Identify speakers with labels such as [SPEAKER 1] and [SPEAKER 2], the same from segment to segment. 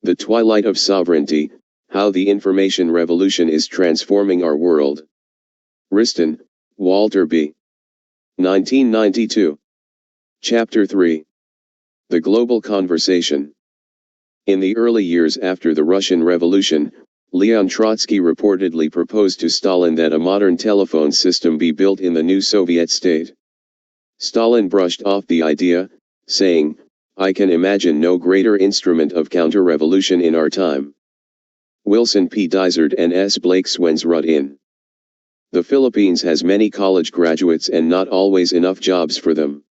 [SPEAKER 1] The Twilight of Sovereignty, How the Information Revolution is Transforming Our World. Wriston, Walter B. 1992. Chapter 3. The Global Conversation. In the early years after the Russian Revolution, Leon Trotsky reportedly proposed to Stalin that a modern telephone system be built in the new Soviet state. Stalin brushed off the idea, saying, "I can imagine no greater instrument of counter-revolution in our time." Wilson P. Dysart and S. Blake Swensrud in. The Philippines has many college graduates and not always enough jobs for them.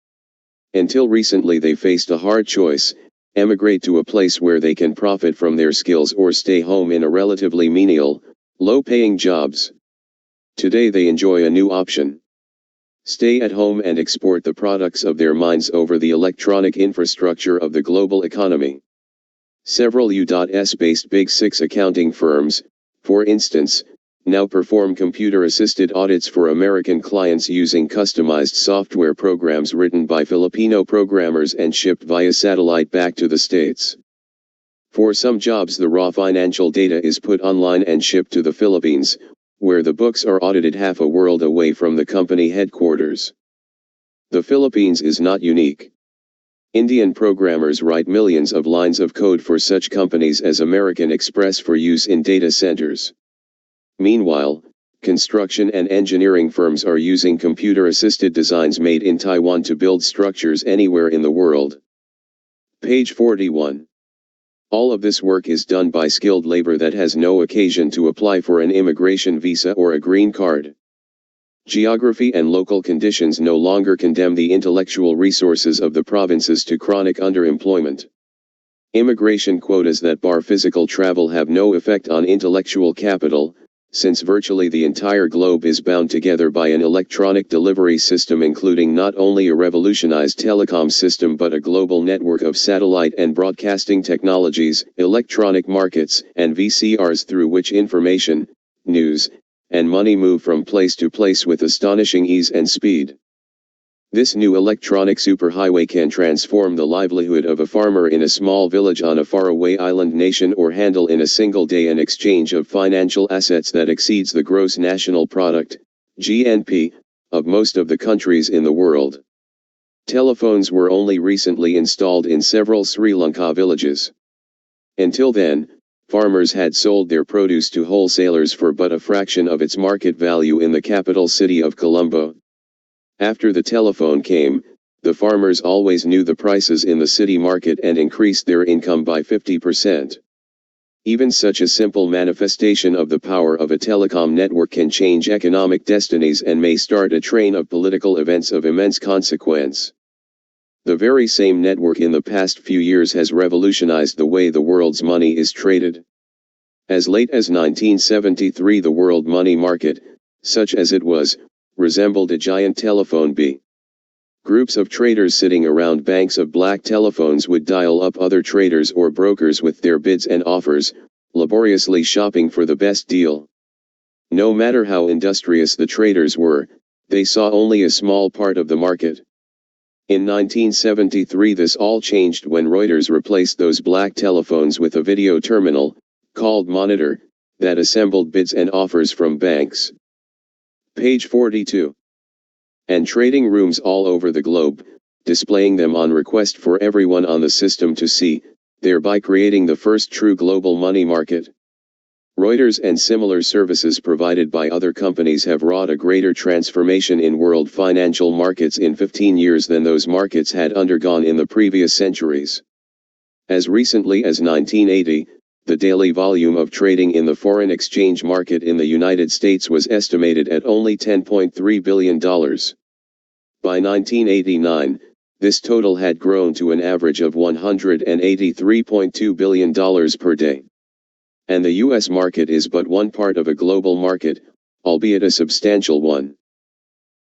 [SPEAKER 1] Until recently they faced a hard choice: emigrate to a place where they can profit from their skills or stay home in a relatively menial, low-paying jobs. Today they enjoy a new option. Stay at home and export the products of their minds over the electronic infrastructure of the global economy. Several U.S.-based Big Six accounting firms, for instance, now perform computer-assisted audits for American clients using customized software programs written by Filipino programmers and shipped via satellite back to the States. For some jobs the raw financial data is put online and shipped to the Philippines, where the books are audited half a world away from the company headquarters. The Philippines is not unique. Indian programmers write millions of lines of code for such companies as American Express for use in data centers. Meanwhile, construction and engineering firms are using computer-assisted designs made in Taiwan to build structures anywhere in the world. Page 41. All of this work is done by skilled labor that has no occasion to apply for an immigration visa or a green card. Geography and local conditions no longer condemn the intellectual resources of the provinces to chronic underemployment. Immigration quotas that bar physical travel have no effect on intellectual capital, since virtually the entire globe is bound together by an electronic delivery system including not only a revolutionized telecom system but a global network of satellite and broadcasting technologies, electronic markets, and VCRs through which information, news, and money move from place to place with astonishing ease and speed. This new electronic superhighway can transform the livelihood of a farmer in a small village on a faraway island nation or handle in a single day an exchange of financial assets that exceeds the gross national product, GNP, of most of the countries in the world. Telephones were only recently installed in several Sri Lanka villages. Until then, farmers had sold their produce to wholesalers for but a fraction of its market value in the capital city of Colombo. After the telephone came, the farmers always knew the prices in the city market and increased their income by 50%. Even such a simple manifestation of the power of a telecom network can change economic destinies and may start a train of political events of immense consequence. The very same network in the past few years has revolutionized the way the world's money is traded. As late as 1973 the world money market, such as it was, resembled a giant telephone bee. Groups of traders sitting around banks of black telephones would dial up other traders or brokers with their bids and offers, laboriously shopping for the best deal. No matter how industrious the traders were, they saw only a small part of the market. In 1973 this all changed when Reuters replaced those black telephones with a video terminal, called Monitor, that assembled bids and offers from banks. Page 42. And trading rooms all over the globe, displaying them on request for everyone on the system to see, thereby creating the first true global money market. Reuters and similar services provided by other companies have wrought a greater transformation in world financial markets in 15 years than those markets had undergone in the previous centuries. As recently as 1980, the daily volume of trading in the foreign exchange market in the United States was estimated at only $10.3 billion. By 1989, this total had grown to an average of $183.2 billion per day. And the U.S. market is but one part of a global market, albeit a substantial one.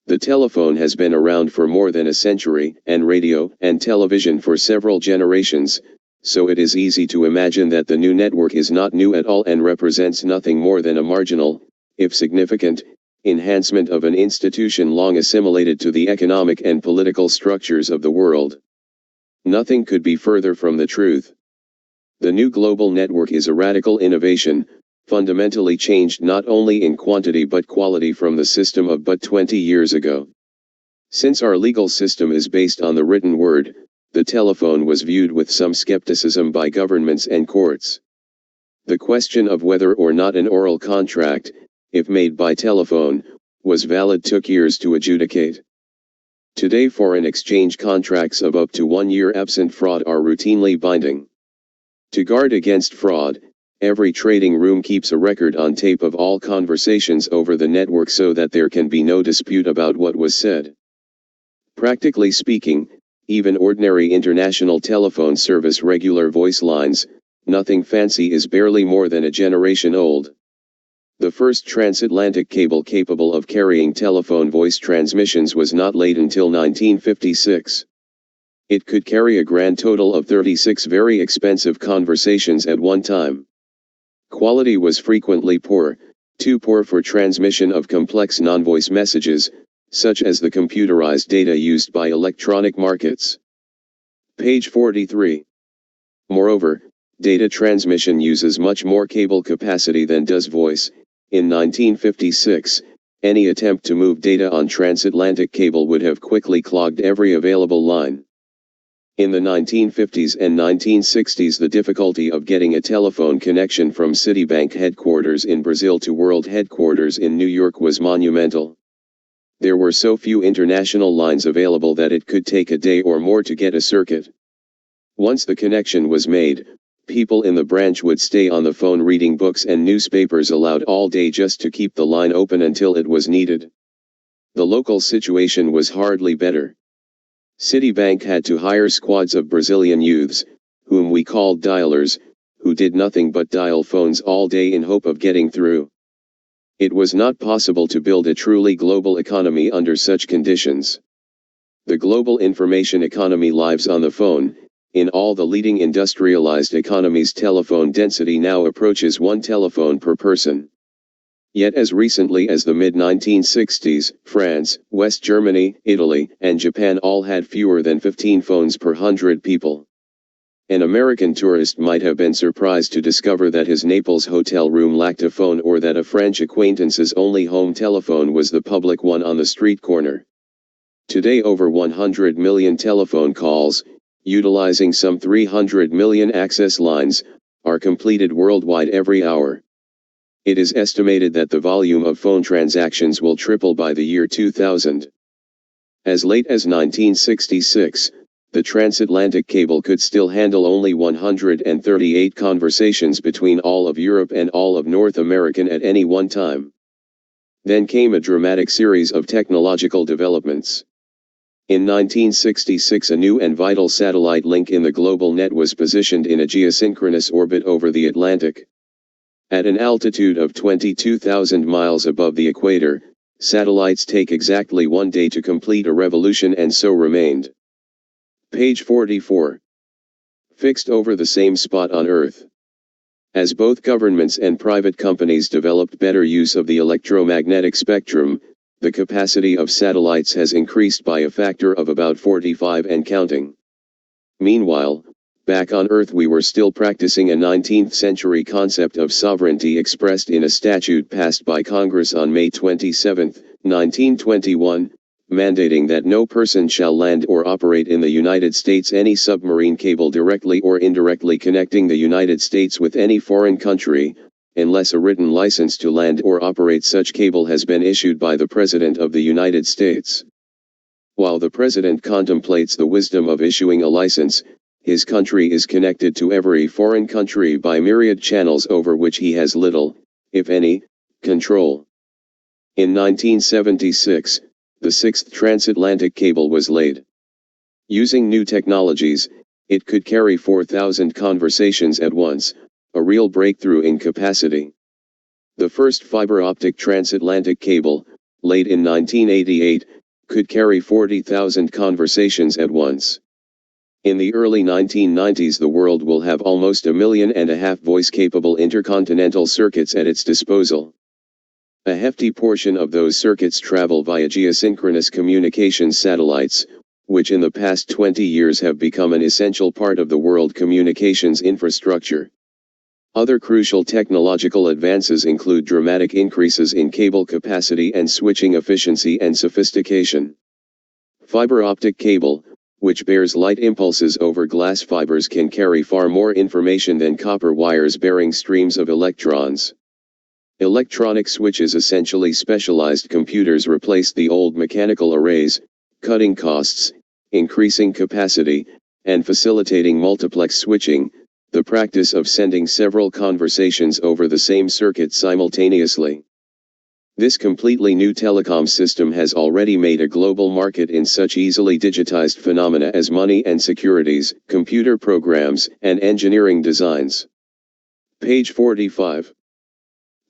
[SPEAKER 1] The telephone has been around for more than a century, and radio and television for several generations, so it is easy to imagine that the new network is not new at all and represents nothing more than a marginal, if significant, enhancement of an institution long assimilated to the economic and political structures of the world. Nothing could be further from the truth. The new global network is a radical innovation, fundamentally changed not only in quantity but quality from the system of but 20 years ago. Since our legal system is based on the written word, the telephone was viewed with some skepticism by governments and courts. The question of whether or not an oral contract, if made by telephone, was valid took years to adjudicate. Today foreign exchange contracts of up to 1 year absent fraud are routinely binding. To guard against fraud, every trading room keeps a record on tape of all conversations over the network so that there can be no dispute about what was said. Practically speaking, even ordinary international telephone service regular voice lines, nothing fancy, is barely more than a generation old. The first transatlantic cable capable of carrying telephone voice transmissions was not laid until 1956. It could carry a grand total of 36 very expensive conversations at one time. Quality was frequently poor, too poor for transmission of complex non-voice messages, such as the computerized data used by electronic markets. Page 43. Moreover, data transmission uses much more cable capacity than does voice. In 1956, any attempt to move data on transatlantic cable would have quickly clogged every available line. In the 1950s and 1960s, the difficulty of getting a telephone connection from Citibank headquarters in Brazil to world headquarters in New York was monumental. There were so few international lines available that it could take a day or more to get a circuit. Once the connection was made, people in the branch would stay on the phone reading books and newspapers aloud all day just to keep the line open until it was needed. The local situation was hardly better. Citibank had to hire squads of Brazilian youths, whom we called dialers, who did nothing but dial phones all day in hope of getting through. It was not possible to build a truly global economy under such conditions. The global information economy lives on the phone. In all the leading industrialized economies, telephone density now approaches 1 telephone per person. Yet as recently as the mid-1960s, France, West Germany, Italy, and Japan all had fewer than 15 phones per 100 people. An American tourist might have been surprised to discover that his Naples hotel room lacked a phone, or that a French acquaintance's only home telephone was the public one on the street corner. Today over 100 million telephone calls, utilizing some 300 million access lines, are completed worldwide every hour. It is estimated that the volume of phone transactions will triple by the year 2000. As late as 1966, the transatlantic cable could still handle only 138 conversations between all of Europe and all of North America at any one time. Then came a dramatic series of technological developments. In 1966, a new and vital satellite link in the global net was positioned in a geosynchronous orbit over the Atlantic. At an altitude of 22,000 miles above the equator, satellites take exactly 1 day to complete a revolution, and so remained. Page 44. Fixed over the same spot on Earth. As both governments and private companies developed better use of the electromagnetic spectrum, the capacity of satellites has increased by a factor of about 45 and counting. Meanwhile, back on Earth we were still practicing a 19th century concept of sovereignty expressed in a statute passed by Congress on May 27, 1921, mandating that no person shall land or operate in the United States any submarine cable directly or indirectly connecting the United States with any foreign country, unless a written license to land or operate such cable has been issued by the President of the United States. While the President contemplates the wisdom of issuing a license, his country is connected to every foreign country by myriad channels over which he has little, if any, control. In 1976, the 6th transatlantic cable was laid. Using new technologies, it could carry 4,000 conversations at once, a real breakthrough in capacity. The first fiber optic transatlantic cable, laid in 1988, could carry 40,000 conversations at once. In the early 1990s, the world will have almost 1.5 million voice-capable intercontinental circuits at its disposal. A hefty portion of those circuits travel via geosynchronous communications satellites, which in the past 20 years have become an essential part of the world communications infrastructure. Other crucial technological advances include dramatic increases in cable capacity and switching efficiency and sophistication. Fiber optic cable, which bears light impulses over glass fibers, can carry far more information than copper wires bearing streams of electrons. Electronic switches, essentially specialized computers, replace the old mechanical arrays, cutting costs, increasing capacity, and facilitating multiplex switching, the practice of sending several conversations over the same circuit simultaneously. This completely new telecom system has already made a global market in such easily digitized phenomena as money and securities, computer programs, and engineering designs. Page 45.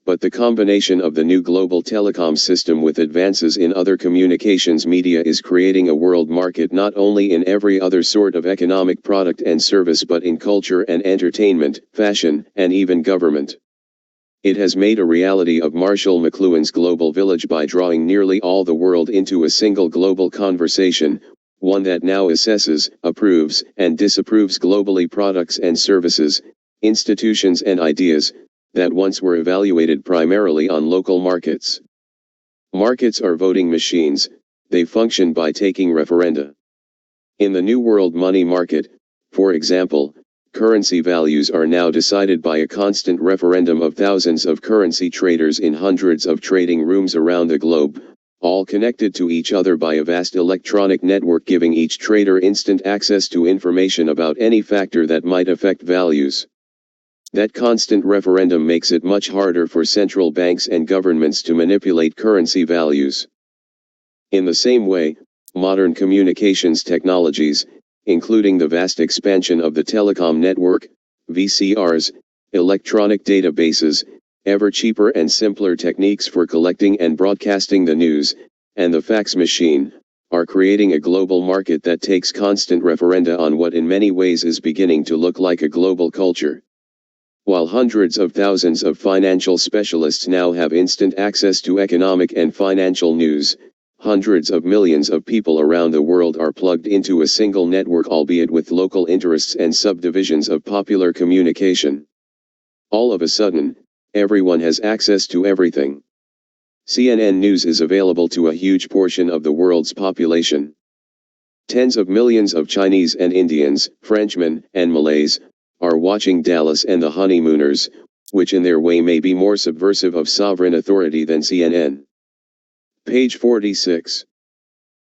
[SPEAKER 1] But the combination of the new global telecom system with advances in other communications media is creating a world market not only in every other sort of economic product and service but in culture and entertainment, fashion, and even government. It has made a reality of Marshall McLuhan's global village by drawing nearly all the world into a single global conversation, one that now assesses, approves, and disapproves globally products and services, institutions and ideas, that once were evaluated primarily on local markets. Markets are voting machines, they function by taking referenda. In the New World money market, for example, currency values are now decided by a constant referendum of thousands of currency traders in hundreds of trading rooms around the globe, all connected to each other by a vast electronic network giving each trader instant access to information about any factor that might affect values. That constant referendum makes it much harder for central banks and governments to manipulate currency values. In the same way, modern communications technologies, including the vast expansion of the telecom network, VCRs, electronic databases, ever cheaper and simpler techniques for collecting and broadcasting the news, and the fax machine, are creating a global market that takes constant referenda on what in many ways is beginning to look like a global culture. While hundreds of thousands of financial specialists now have instant access to economic and financial news, hundreds of millions of people around the world are plugged into a single network, albeit with local interests and subdivisions of popular communication. All of a sudden, everyone has access to everything. CNN News is available to a huge portion of the world's population. Tens of millions of Chinese and Indians, Frenchmen, and Malays are watching Dallas and the Honeymooners, which in their way may be more subversive of sovereign authority than CNN. Page 46.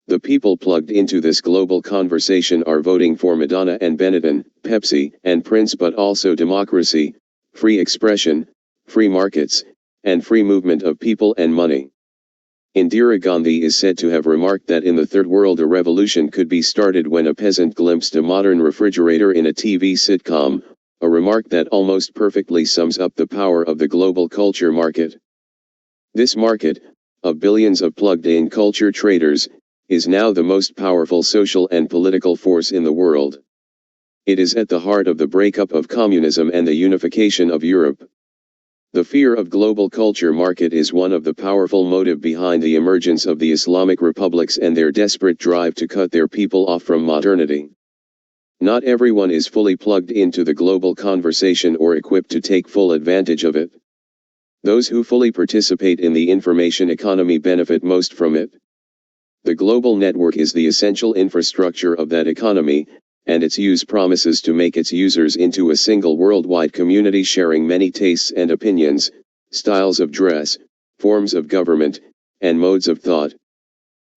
[SPEAKER 1] The people plugged into this global conversation are voting for Madonna and Benetton, Pepsi, and Prince, but also democracy, free expression, free markets, and free movement of people and money. Indira Gandhi is said to have remarked that in the Third World a revolution could be started when a peasant glimpsed a modern refrigerator in a TV sitcom, a remark that almost perfectly sums up the power of the global culture market. This market, of billions of plugged-in culture traders, is now the most powerful social and political force in the world. It is at the heart of the breakup of communism and the unification of Europe. The fear of global culture market is one of the powerful motive behind the emergence of the Islamic republics and their desperate drive to cut their people off from modernity. Not everyone is fully plugged into the global conversation or equipped to take full advantage of it. Those who fully participate in the information economy benefit most from it. The global network is the essential infrastructure of that economy, and its use promises to make its users into a single worldwide community sharing many tastes and opinions, styles of dress, forms of government, and modes of thought.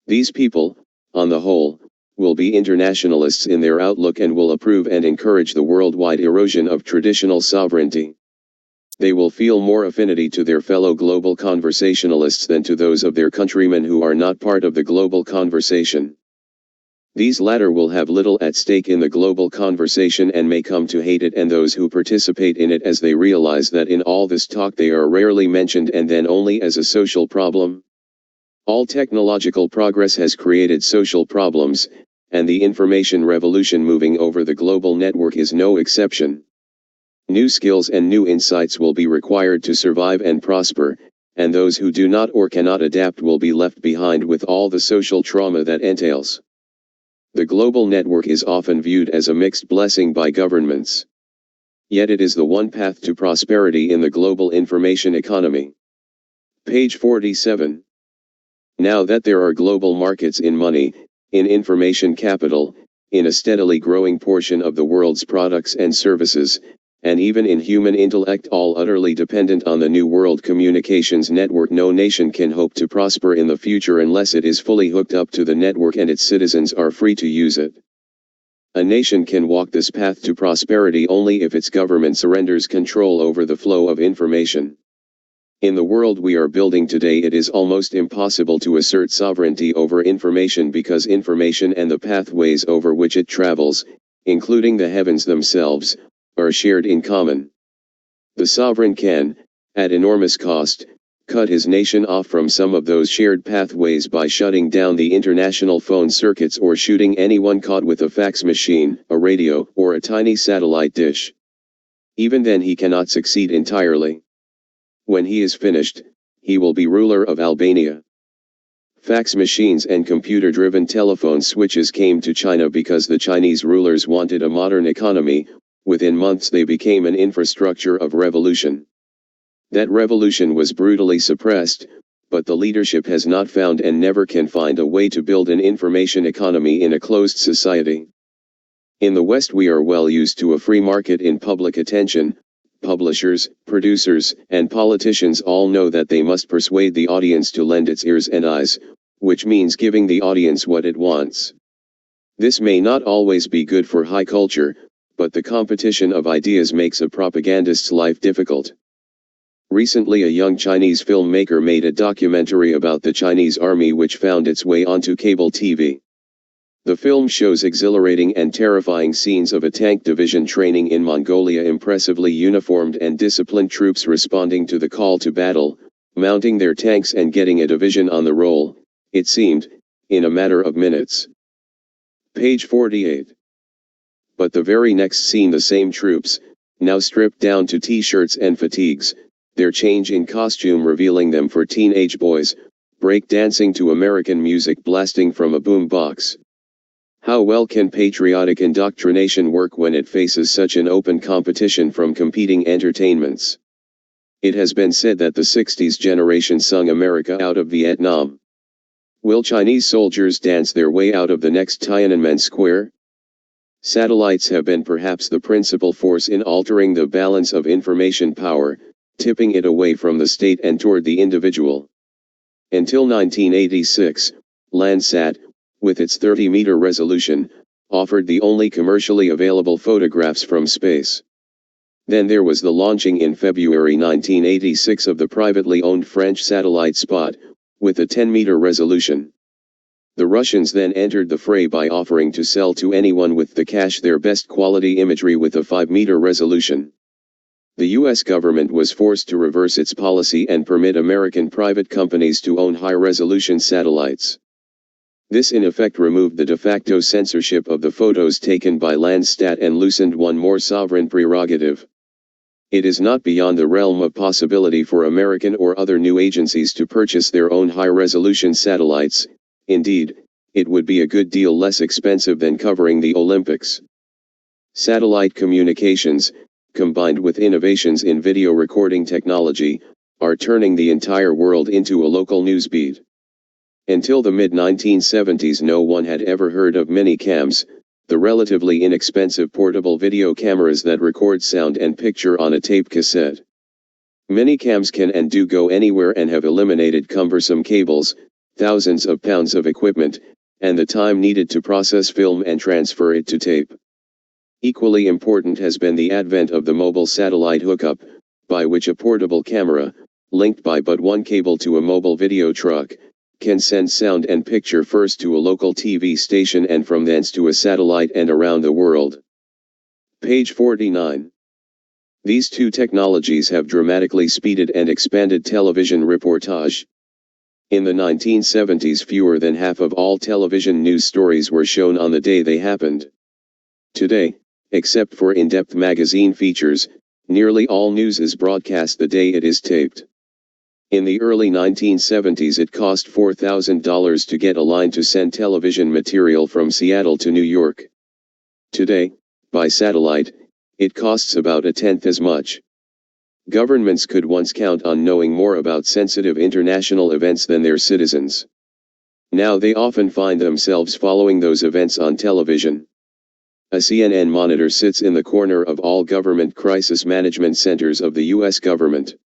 [SPEAKER 1] These people, on the whole, will be internationalists in their outlook and will approve and encourage the worldwide erosion of traditional sovereignty. They will feel more affinity to their fellow global conversationalists than to those of their countrymen who are not part of the global conversation. These latter will have little at stake in the global conversation and may come to hate it and those who participate in it, as they realize that in all this talk they are rarely mentioned and then only as a social problem. All technological progress has created social problems, and the information revolution moving over the global network is no exception. New skills and new insights will be required to survive and prosper, and those who do not or cannot adapt will be left behind with all the social trauma that entails. The global network is often viewed as a mixed blessing by governments. Yet it is the one path to prosperity in the global information economy. Page 47. Now that there are global markets in money, in information capital, in a steadily growing portion of the world's products and services, and even in human intellect, all utterly dependent on the New World Communications Network, no nation can hope to prosper in the future unless it is fully hooked up to the network and its citizens are free to use it. A nation can walk this path to prosperity only if its government surrenders control over the flow of information. In the world we are building today, it is almost impossible to assert sovereignty over information because information and the pathways over which it travels, including the heavens themselves, are shared in common. The sovereign can, at enormous cost, cut his nation off from some of those shared pathways by shutting down the international phone circuits or shooting anyone caught with a fax machine, a radio, or a tiny satellite dish. Even then he cannot succeed entirely. When he is finished, he will be ruler of Albania. Fax machines and computer-driven telephone switches came to China because the Chinese rulers wanted a modern economy. Within months they became an infrastructure of revolution. That revolution was brutally suppressed, but the leadership has not found and never can find a way to build an information economy in a closed society. In the West we are well used to a free market in public attention. Publishers, producers, and politicians all know that they must persuade the audience to lend its ears and eyes, which means giving the audience what it wants. This may not always be good for high culture, but the competition of ideas makes a propagandist's life difficult. Recently a young Chinese filmmaker made a documentary about the Chinese army which found its way onto cable TV. The film shows exhilarating and terrifying scenes of a tank division training in Mongolia, impressively uniformed and disciplined troops responding to the call to battle, mounting their tanks and getting a division on the roll, it seemed, in a matter of minutes. Page 48. But the very next scene the same troops, now stripped down to t-shirts and fatigues, their change in costume revealing them for teenage boys, break dancing to American music blasting from a boom box. How well can patriotic indoctrination work when it faces such an open competition from competing entertainments? It has been said that the 60s generation sung America out of Vietnam. Will Chinese soldiers dance their way out of the next Tiananmen Square? Satellites have been perhaps the principal force in altering the balance of information power, tipping it away from the state and toward the individual. Until 1986, Landsat, with its 30-meter resolution, offered the only commercially available photographs from space. Then there was the launching in February 1986 of the privately owned French satellite Spot, with a 10-meter resolution. The Russians then entered the fray by offering to sell to anyone with the cash their best quality imagery with a 5-meter resolution. The U.S. government was forced to reverse its policy and permit American private companies to own high-resolution satellites. This in effect removed the de facto censorship of the photos taken by Landsat and loosened one more sovereign prerogative. It is not beyond the realm of possibility for American or other new agencies to purchase their own high-resolution satellites. Indeed, it would be a good deal less expensive than covering the Olympics. Satellite communications, combined with innovations in video recording technology, are turning the entire world into a local news beat. Until the mid-1970s no one had ever heard of minicams, the relatively inexpensive portable video cameras that record sound and picture on a tape cassette. Minicams can and do go anywhere and have eliminated cumbersome cables, thousands of pounds of equipment, and the time needed to process film and transfer it to tape. Equally important has been the advent of the mobile satellite hookup, by which a portable camera, linked by but one cable to a mobile video truck, can send sound and picture first to a local TV station and from thence to a satellite and around the world. Page 49. These two technologies have dramatically speeded and expanded television reportage. In the 1970s fewer than half of all television news stories were shown on the day they happened. Today, except for in-depth magazine features, nearly all news is broadcast the day it is taped. In the early 1970s it cost $4,000 to get a line to send television material from Seattle to New York. Today, by satellite, it costs about a tenth as much. Governments could once count on knowing more about sensitive international events than their citizens. Now they often find themselves following those events on television. A CNN monitor sits in the corner of all government crisis management centers of the U.S. government.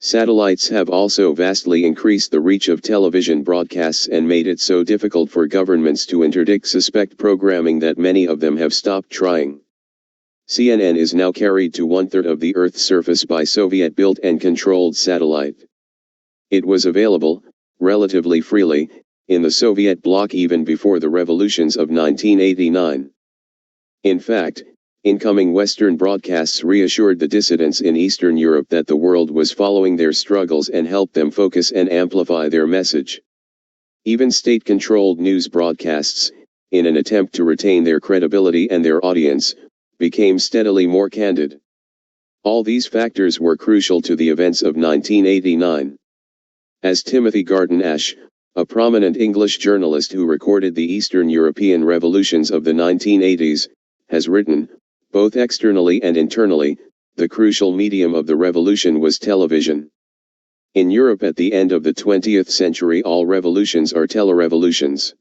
[SPEAKER 1] Satellites have also vastly increased the reach of television broadcasts and made it so difficult for governments to interdict suspect programming that many of them have stopped trying. CNN is now carried to one-third of the Earth's surface by Soviet-built and controlled satellite. It was available, relatively freely, in the Soviet bloc even before the revolutions of 1989. In fact, incoming Western broadcasts reassured the dissidents in Eastern Europe that the world was following their struggles and helped them focus and amplify their message. Even state-controlled news broadcasts, in an attempt to retain their credibility and their audience, became steadily more candid. All these factors were crucial to the events of 1989. As Timothy Garton Ash, a prominent English journalist who recorded the Eastern European revolutions of the 1980s, has written, both externally and internally, the crucial medium of the revolution was television. In Europe at the end of the 20th century all revolutions are telerevolutions.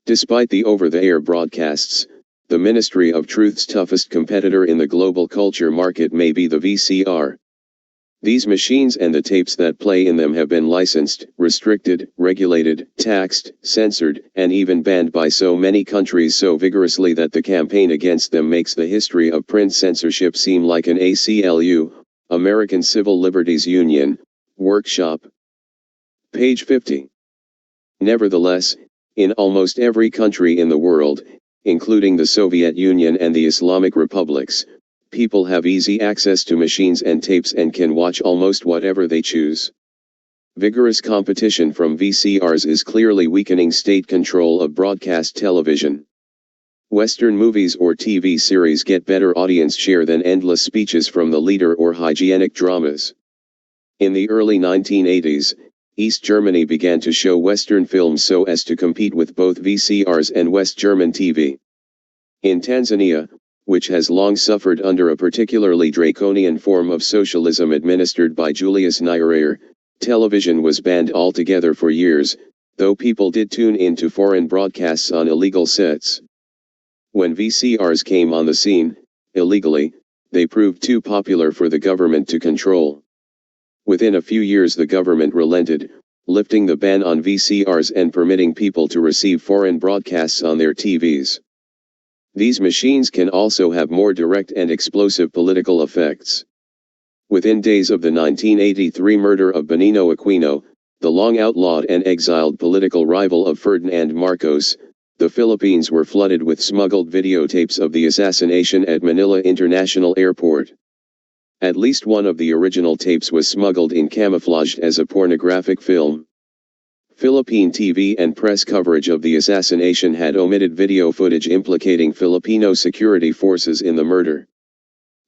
[SPEAKER 1] Despite the over-the-air broadcasts, the Ministry of Truth's toughest competitor in the global culture market may be the VCR. These machines and the tapes that play in them have been licensed, restricted, regulated, taxed, censored, and even banned by so many countries so vigorously that the campaign against them makes the history of print censorship seem like an ACLU, American Civil Liberties Union, workshop. Page 50. Nevertheless, in almost every country in the world, including the Soviet Union and the Islamic republics, people have easy access to machines and tapes and can watch almost whatever they choose. Vigorous competition from VCRs is clearly weakening state control of broadcast television. Western movies or TV series get better audience share than endless speeches from the leader or hygienic dramas. In the early 1980s, East Germany began to show Western films so as to compete with both VCRs and West German TV. In Tanzania, which has long suffered under a particularly draconian form of socialism administered by Julius Nyerere, television was banned altogether for years, though people did tune into foreign broadcasts on illegal sets. When VCRs came on the scene, illegally, they proved too popular for the government to control. Within a few years the government relented, lifting the ban on VCRs and permitting people to receive foreign broadcasts on their TVs. These machines can also have more direct and explosive political effects. Within days of the 1983 murder of Benigno Aquino, the long outlawed and exiled political rival of Ferdinand Marcos, the Philippines were flooded with smuggled videotapes of the assassination at Manila International Airport. At least one of the original tapes was smuggled in camouflaged as a pornographic film. Philippine TV and press coverage of the assassination had omitted video footage implicating Filipino security forces in the murder.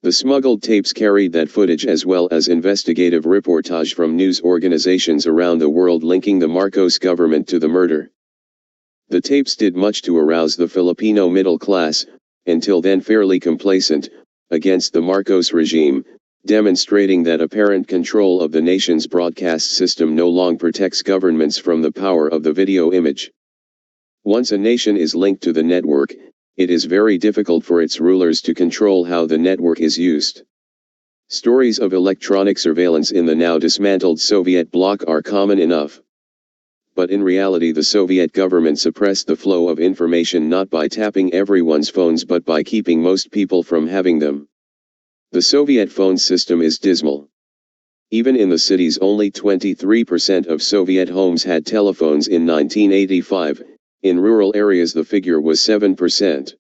[SPEAKER 1] The smuggled tapes carried that footage as well as investigative reportage from news organizations around the world linking the Marcos government to the murder. The tapes did much to arouse the Filipino middle class, until then fairly complacent, against the Marcos regime, demonstrating that apparent control of the nation's broadcast system no longer protects governments from the power of the video image. Once a nation is linked to the network, it is very difficult for its rulers to control how the network is used. Stories of electronic surveillance in the now dismantled Soviet bloc are common enough. But in reality the Soviet government suppressed the flow of information not by tapping everyone's phones but by keeping most people from having them. The Soviet phone system is dismal. Even in the cities only 23% of Soviet homes had telephones in 1985, in rural areas the figure was 7%.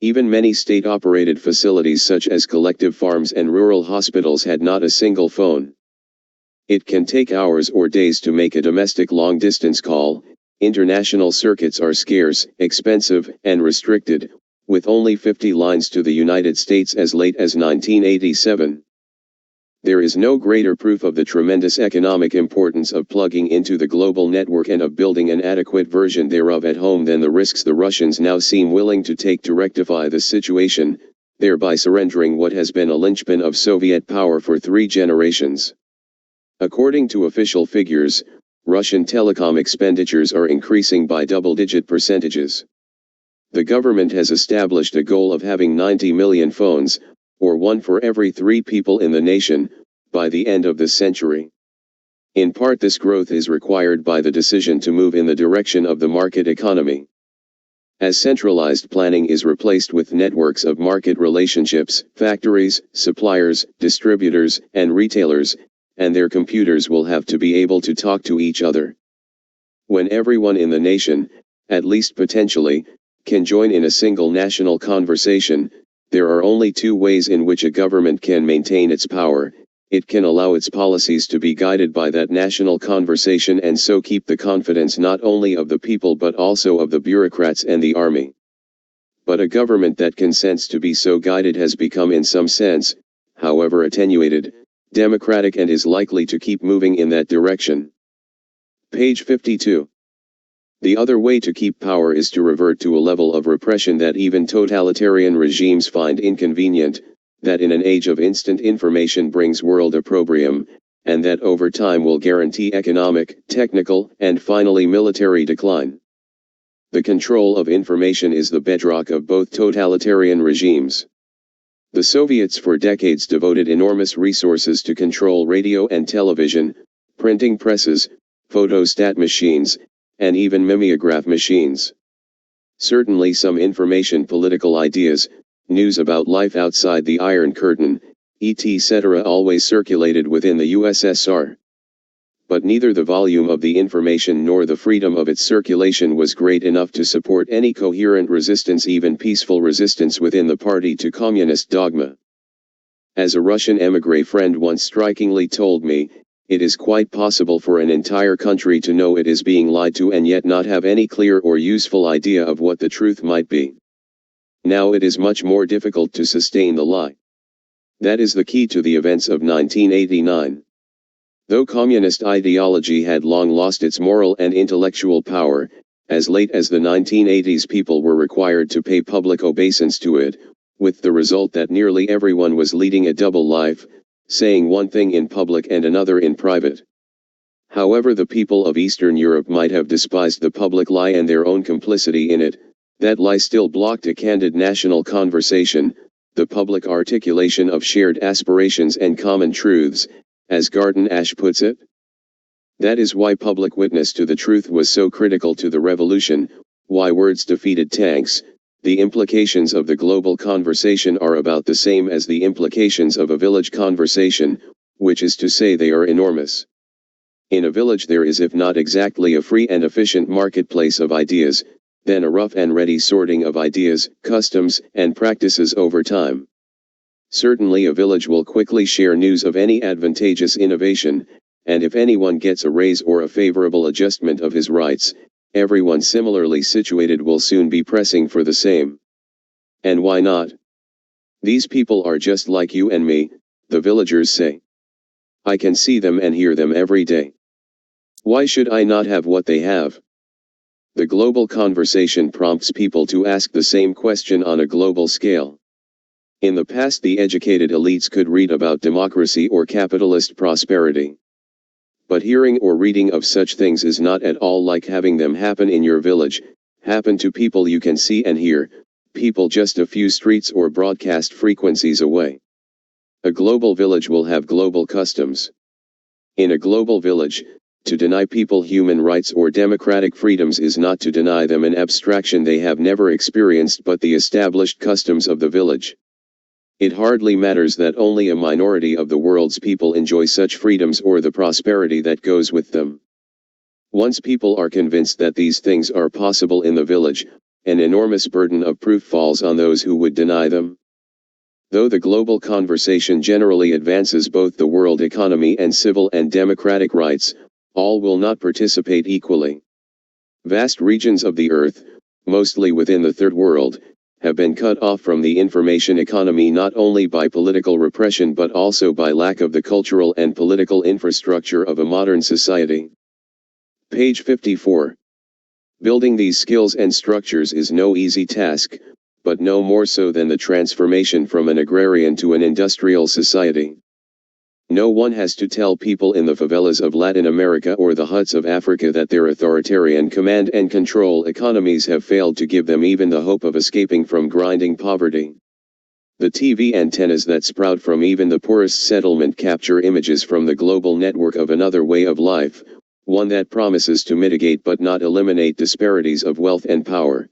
[SPEAKER 1] Even many state-operated facilities such as collective farms and rural hospitals had not a single phone. It can take hours or days to make a domestic long-distance call, international circuits are scarce, expensive, and restricted, with only 50 lines to the United States as late as 1987. There is no greater proof of the tremendous economic importance of plugging into the global network and of building an adequate version thereof at home than the risks the Russians now seem willing to take to rectify the situation, thereby surrendering what has been a linchpin of Soviet power for 3 generations. According to official figures, Russian telecom expenditures are increasing by double-digit percentages. The government has established a goal of having 90 million phones, or 1 for every 3 people in the nation, by the end of this century. In part, this growth is required by the decision to move in the direction of the market economy. As centralized planning is replaced with networks of market relationships, factories, suppliers, distributors, and retailers, and their computers will have to be able to talk to each other. When everyone in the nation, at least potentially, can join in a single national conversation, there are only 2 ways in which a government can maintain its power. It can allow its policies to be guided by that national conversation and so keep the confidence not only of the people but also of the bureaucrats and the army. But a government that consents to be so guided has become in some sense, however attenuated, democratic and is likely to keep moving in that direction. Page 52. The other way to keep power is to revert to a level of repression that even totalitarian regimes find inconvenient, that in an age of instant information brings world opprobrium, and that over time will guarantee economic, technical, and finally military decline. The control of information is the bedrock of both totalitarian regimes. The Soviets for decades devoted enormous resources to control radio and television, printing presses, photostat machines, and even mimeograph machines. Certainly some information, political ideas, news about life outside the Iron Curtain, etc. always circulated within the USSR. But neither the volume of the information nor the freedom of its circulation was great enough to support any coherent resistance, even peaceful resistance within the party to communist dogma. As a Russian émigré friend once strikingly told me, it is quite possible for an entire country to know it is being lied to and yet not have any clear or useful idea of what the truth might be. Now it is much more difficult to sustain the lie. That is the key to the events of 1989. Though communist ideology had long lost its moral and intellectual power, as late as the 1980s people were required to pay public obeisance to it, with the result that nearly everyone was leading a double life, saying one thing in public and another in private. However the people of Eastern Europe might have despised the public lie and their own complicity in it, that lie still blocked a candid national conversation, the public articulation of shared aspirations and common truths, as Garden Ash puts it. That is why public witness to the truth was so critical to the revolution, why words defeated tanks. The implications of the global conversation are about the same as the implications of a village conversation, which is to say they are enormous. In a village there is, if not exactly a free and efficient marketplace of ideas, then a rough and ready sorting of ideas, customs, and practices over time. Certainly a village will quickly share news of any advantageous innovation, and if anyone gets a raise or a favorable adjustment of his rights, everyone similarly situated will soon be pressing for the same. And why not? These people are just like you and me, the villagers say. I can see them and hear them every day. Why should I not have what they have? The global conversation prompts people to ask the same question on a global scale. In the past, the educated elites could read about democracy or capitalist prosperity. But hearing or reading of such things is not at all like having them happen in your village, happen to people you can see and hear, people just a few streets or broadcast frequencies away. A global village will have global customs. In a global village, to deny people human rights or democratic freedoms is not to deny them an abstraction they have never experienced but the established customs of the village. It hardly matters that only a minority of the world's people enjoy such freedoms or the prosperity that goes with them. Once people are convinced that these things are possible in the village, an enormous burden of proof falls on those who would deny them. Though the global conversation generally advances both the world economy and civil and democratic rights, all will not participate equally. Vast regions of the earth, mostly within the Third World, have been cut off from the information economy not only by political repression but also by lack of the cultural and political infrastructure of a modern society. Page 54. Building these skills and structures is no easy task, but no more so than the transformation from an agrarian to an industrial society. No one has to tell people in the favelas of Latin America or the huts of Africa that their authoritarian command and control economies have failed to give them even the hope of escaping from grinding poverty. The TV antennas that sprout from even the poorest settlement capture images from the global network of another way of life, one that promises to mitigate but not eliminate disparities of wealth and power.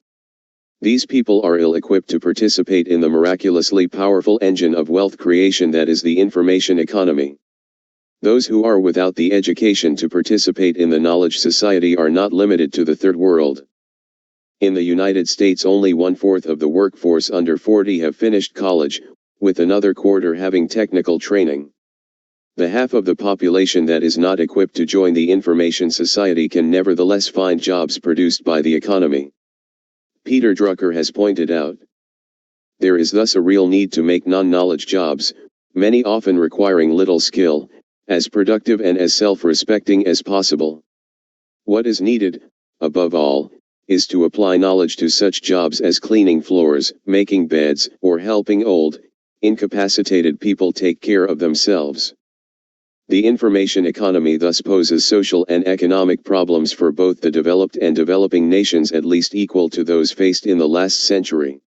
[SPEAKER 1] These people are ill-equipped to participate in the miraculously powerful engine of wealth creation that is the information economy. Those who are without the education to participate in the knowledge society are not limited to the third world. In the United States, only 1/4 of the workforce under 40 have finished college, with another quarter having technical training. The half of the population that is not equipped to join the information society can nevertheless find jobs produced by the economy. Peter Drucker has pointed out. There is thus a real need to make non-knowledge jobs, many often requiring little skill, as productive and as self-respecting as possible. What is needed, above all, is to apply knowledge to such jobs as cleaning floors, making beds, or helping old, incapacitated people take care of themselves. The information economy thus poses social and economic problems for both the developed and developing nations at least equal to those faced in the last century.